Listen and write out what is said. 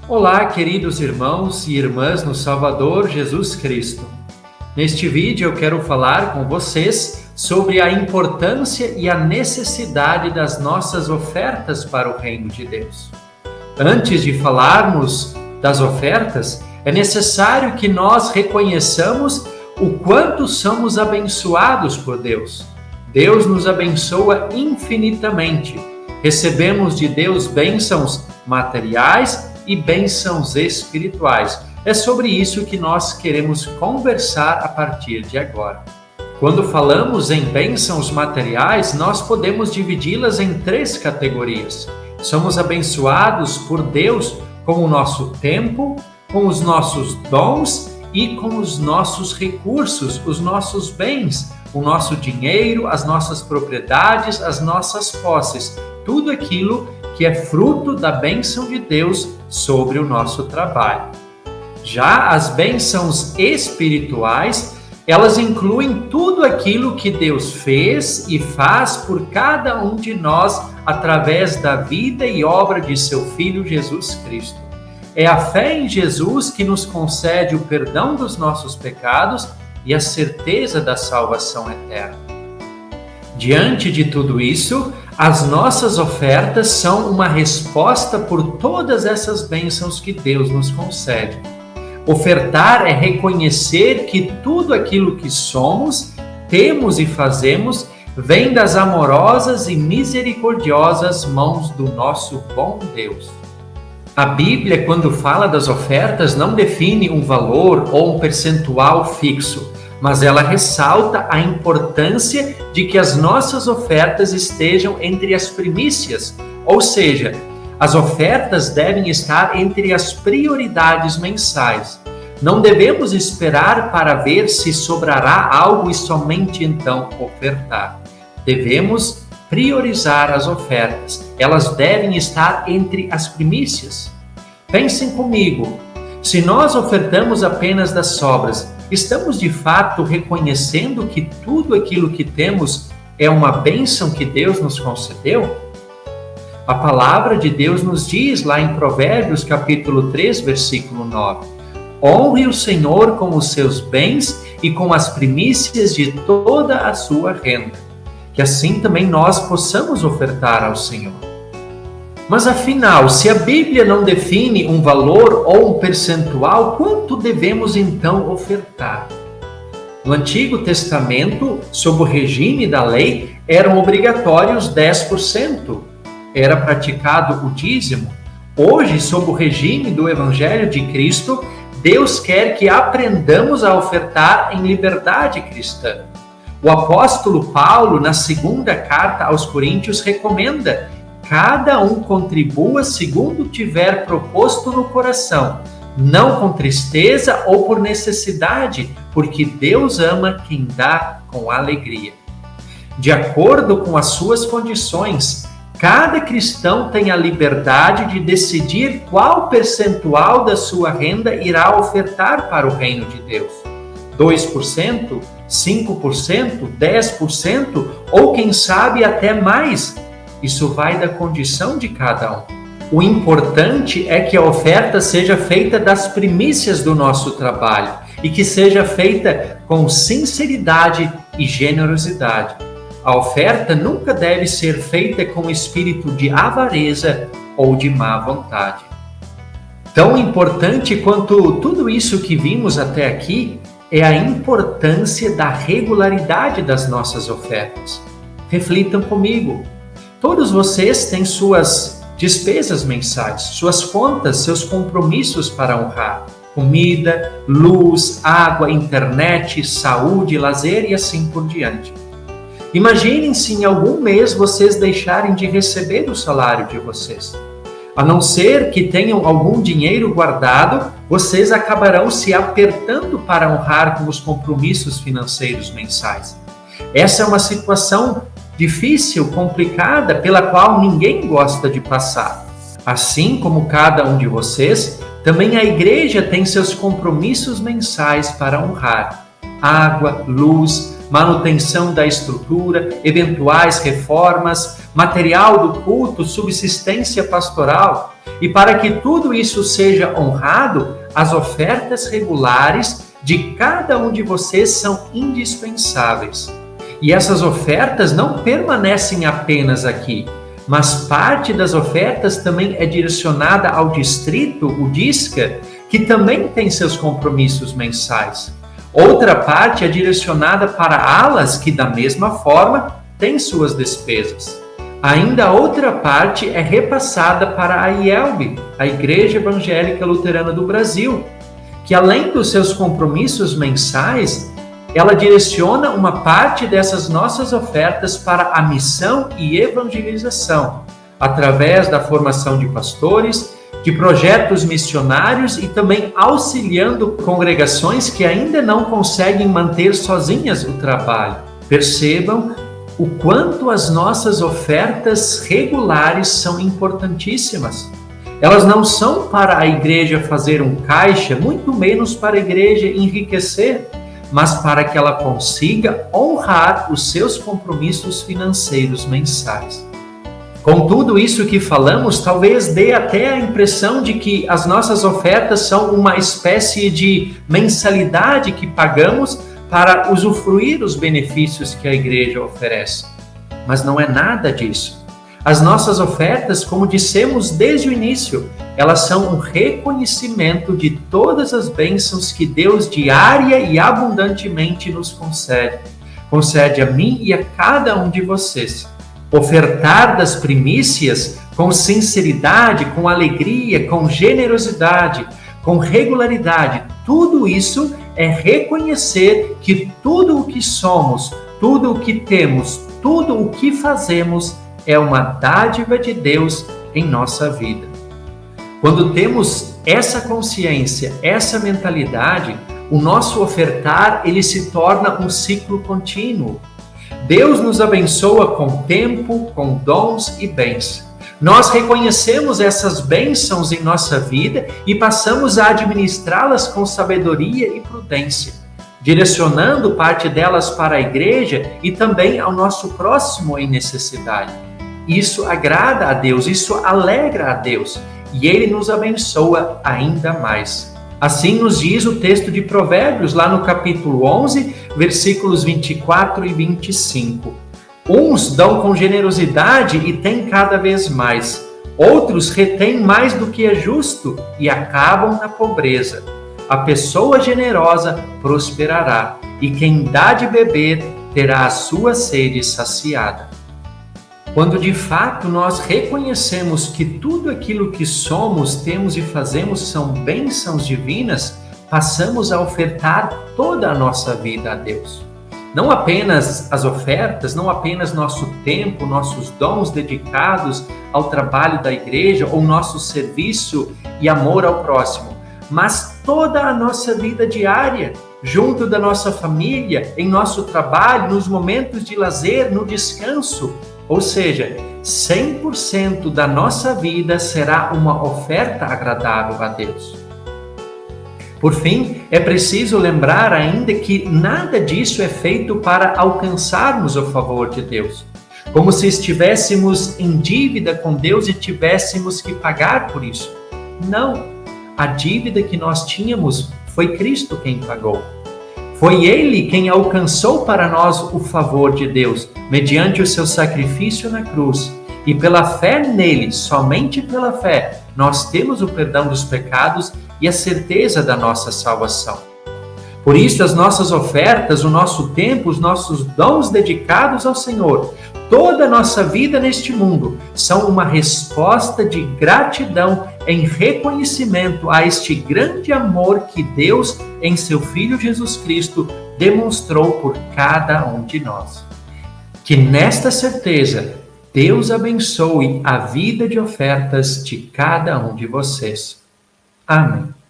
Olá, queridos irmãos e irmãs no Salvador Jesus Cristo. Neste vídeo eu quero falar com vocês sobre a importância e a necessidade das nossas ofertas para o reino de Deus. Antes de falarmos das ofertas, é necessário que nós reconheçamos o quanto somos abençoados por Deus. Deus nos abençoa infinitamente. Recebemos de Deus bênçãos materiais e bênçãos espirituais. É sobre isso que nós queremos conversar a partir de agora. Quando falamos em bênçãos materiais, nós podemos dividi-las em 3 categorias. Somos abençoados por Deus com o nosso tempo, com os nossos dons e com os nossos recursos, os nossos bens, o nosso dinheiro, as nossas propriedades, as nossas posses, tudo aquilo que é fruto da bênção de Deus sobre o nosso trabalho. Já as bênçãos espirituais, elas incluem tudo aquilo que Deus fez e faz por cada um de nós através da vida e obra de seu Filho Jesus Cristo. É a fé em Jesus que nos concede o perdão dos nossos pecados e a certeza da salvação eterna. Diante de tudo isso, as nossas ofertas são uma resposta por todas essas bênçãos que Deus nos concede. Ofertar é reconhecer que tudo aquilo que somos, temos e fazemos vem das amorosas e misericordiosas mãos do nosso bom Deus. A Bíblia, quando fala das ofertas, não define um valor ou um percentual fixo, mas ela ressalta a importância de que as nossas ofertas estejam entre as primícias, ou seja, as ofertas devem estar entre as prioridades mensais. Não devemos esperar para ver se sobrará algo e somente então ofertar. Devemos priorizar as ofertas. Elas devem estar entre as primícias. Pensem comigo, se nós ofertamos apenas das sobras, estamos de fato reconhecendo que tudo aquilo que temos é uma bênção que Deus nos concedeu? A palavra de Deus nos diz lá em Provérbios capítulo 3, versículo 9: honre o Senhor com os seus bens e com as primícias de toda a sua renda, que assim também nós possamos ofertar ao Senhor. Mas afinal, se a Bíblia não define um valor ou um percentual, quanto devemos então ofertar? No Antigo Testamento, sob o regime da lei, eram obrigatórios 10%. Era praticado o dízimo. Hoje, sob o regime do Evangelho de Cristo, Deus quer que aprendamos a ofertar em liberdade cristã. O apóstolo Paulo, na 2ª carta aos Coríntios, recomenda: cada um contribua segundo tiver proposto no coração, não com tristeza ou por necessidade, porque Deus ama quem dá com alegria. De acordo com as suas condições, cada cristão tem a liberdade de decidir qual percentual da sua renda irá ofertar para o reino de Deus. 2%, 5%, 10% ou quem sabe até mais. Isso vai da condição de cada um. O importante é que a oferta seja feita das primícias do nosso trabalho e que seja feita com sinceridade e generosidade. A oferta nunca deve ser feita com espírito de avareza ou de má vontade. Tão importante quanto tudo isso que vimos até aqui é a importância da regularidade das nossas ofertas. Reflitam comigo. Todos vocês têm suas despesas mensais, suas contas, seus compromissos para honrar. Comida, luz, água, internet, saúde, lazer e assim por diante. Imaginem se em algum mês vocês deixarem de receber o salário de vocês. A não ser que tenham algum dinheiro guardado, vocês acabarão se apertando para honrar com os compromissos financeiros mensais. Essa é uma situação difícil, complicada, pela qual ninguém gosta de passar. Assim como cada um de vocês, também a igreja tem seus compromissos mensais para honrar. Água, luz, manutenção da estrutura, eventuais reformas, material do culto, subsistência pastoral. E para que tudo isso seja honrado, as ofertas regulares de cada um de vocês são indispensáveis. E essas ofertas não permanecem apenas aqui, mas parte das ofertas também é direcionada ao distrito, o DISCA, que também tem seus compromissos mensais. Outra parte é direcionada para alas, que da mesma forma têm suas despesas. Ainda outra parte é repassada para a IELB, a Igreja Evangélica Luterana do Brasil, que além dos seus compromissos mensais, ela direciona uma parte dessas nossas ofertas para a missão e evangelização, através da formação de pastores, de projetos missionários e também auxiliando congregações que ainda não conseguem manter sozinhas o trabalho. Percebam o quanto as nossas ofertas regulares são importantíssimas. Elas não são para a igreja fazer um caixa, muito menos para a igreja enriquecer, mas para que ela consiga honrar os seus compromissos financeiros mensais. Com tudo isso que falamos, talvez dê até a impressão de que as nossas ofertas são uma espécie de mensalidade que pagamos para usufruir os benefícios que a igreja oferece. Mas não é nada disso. As nossas ofertas, como dissemos desde o início, elas são um reconhecimento de todas as bênçãos que Deus diária e abundantemente nos concede. Concede a mim e a cada um de vocês. Ofertar das primícias com sinceridade, com alegria, com generosidade, com regularidade, tudo isso é reconhecer que tudo o que somos, tudo o que temos, tudo o que fazemos é uma dádiva de Deus em nossa vida. Quando temos essa consciência, essa mentalidade, o nosso ofertar, ele se torna um ciclo contínuo. Deus nos abençoa com tempo, com dons e bens. Nós reconhecemos essas bênçãos em nossa vida e passamos a administrá-las com sabedoria e prudência, direcionando parte delas para a igreja e também ao nosso próximo em necessidade. Isso agrada a Deus, isso alegra a Deus e Ele nos abençoa ainda mais. Assim nos diz o texto de Provérbios, lá no capítulo 11, versículos 24 e 25. Uns dão com generosidade e têm cada vez mais. Outros retêm mais do que é justo e acabam na pobreza. A pessoa generosa prosperará, e quem dá de beber terá a sua sede saciada. Quando de fato nós reconhecemos que tudo aquilo que somos, temos e fazemos são bênçãos divinas, passamos a ofertar toda a nossa vida a Deus. Não apenas as ofertas, não apenas nosso tempo, nossos dons dedicados ao trabalho da igreja ou nosso serviço e amor ao próximo, mas toda a nossa vida diária, junto da nossa família, em nosso trabalho, nos momentos de lazer, no descanso. Ou seja, 100% da nossa vida será uma oferta agradável a Deus. Por fim, é preciso lembrar ainda que nada disso é feito para alcançarmos o favor de Deus, como se estivéssemos em dívida com Deus e tivéssemos que pagar por isso. Não, a dívida que nós tínhamos foi Cristo quem pagou. Foi Ele quem alcançou para nós o favor de Deus, mediante o seu sacrifício na cruz. E pela fé nele, somente pela fé, nós temos o perdão dos pecados e a certeza da nossa salvação. Por isso, as nossas ofertas, o nosso tempo, os nossos dons dedicados ao Senhor, toda a nossa vida neste mundo, são uma resposta de gratidão em reconhecimento a este grande amor que Deus, em seu Filho Jesus Cristo, demonstrou por cada um de nós. Que nesta certeza, Deus abençoe a vida de ofertas de cada um de vocês. Amém.